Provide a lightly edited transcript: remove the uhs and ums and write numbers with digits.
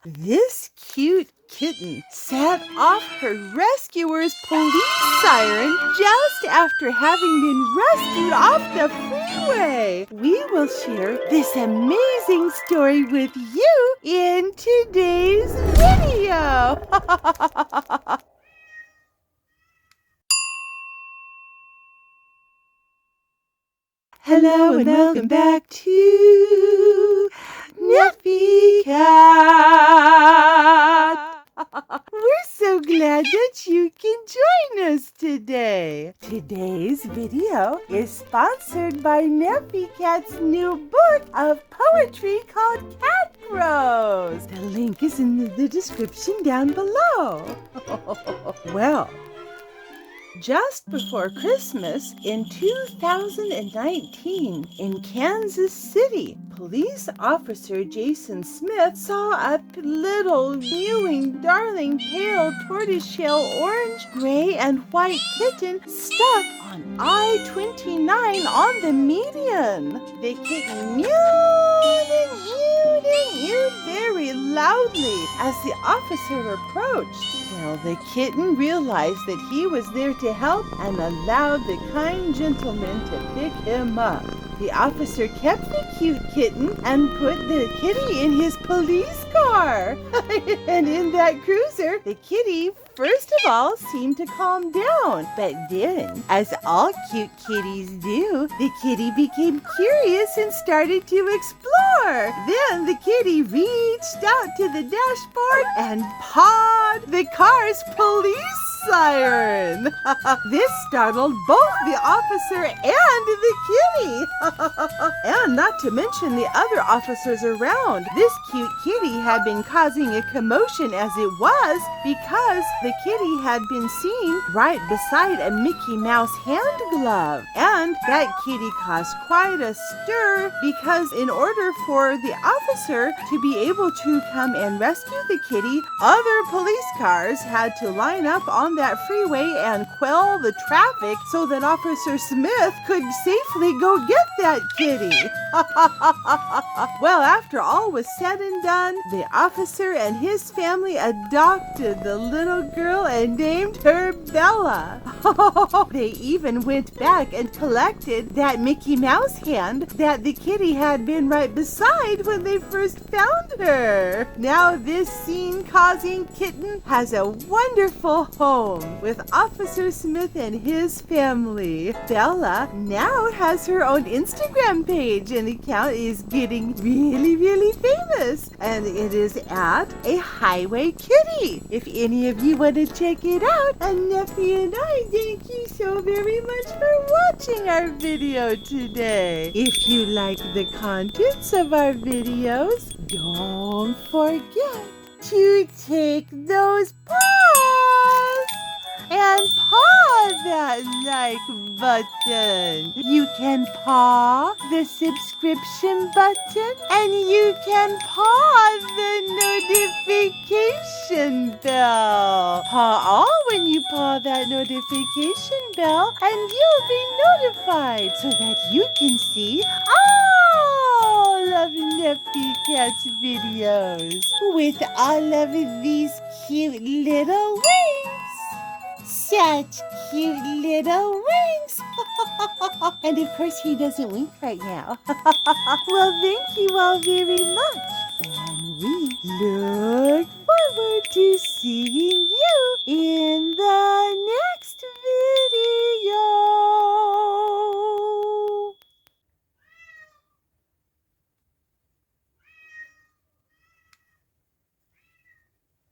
This cute kitten set off her rescuer's police siren just after having been rescued off the freeway. We will share this amazing story with you in today's video. Hello and welcome back to Neffy Cat. We're so glad that you can join us today. Today's video is sponsored by Neffy Cat's new book of poetry called Cat Prose. The link is in the description down below. Well, just before Christmas in 2019 in Kansas City, police officer Jason Smith saw a little mewing, darling, pale tortoiseshell orange, gray, and white kitten stuck on I-29 on the median. The kitten mewed and mewed and mewed very loudly as the officer approached. Well, the kitten realized that he was there to help and allowed the kind gentleman to pick him up. The officer kept the cute kitten and put the kitty in his police car. And in that cruiser, the kitty first of all seemed to calm down. But then, as all cute kitties do, the kitty became curious and started to explore. Then the kitty reached out to the dashboard and pawed the car's police siren. This startled both the officer and the kitty. And not to mention the other officers around. This cute kitty had been causing a commotion as it was because the kitty had been seen right beside a Mickey Mouse hand glove. And that kitty caused quite a stir because in order for the officer to be able to come and rescue the kitty, other police cars had to line up on that freeway and quell the traffic so that Officer Smith could safely go get that kitty. Well, after all was said and done, the officer and his family adopted the little girl and named her Bella. They even went back and collected that Mickey Mouse hand that the kitty had been right beside when they first found her. Now this scene-causing kitten has a wonderful home with Officer Smith and his family. Bella now has her own Instagram page, and the account is getting really famous, and it is at A Highway Kitty. If any of you want to check it out, and Neffy and I thank you so very much for watching our video today. If you like the contents of our videos, don't forget to take those paws and paw that like button. You can paw the subscription button, and you can paw the notification bell. Paw all when you paw that notification bell, and you'll be notified so that you can see all of Neffy Cat's videos with all of these cute little wings. Such cute little wings. And of course he doesn't wink right now. Well, thank you all very much. And we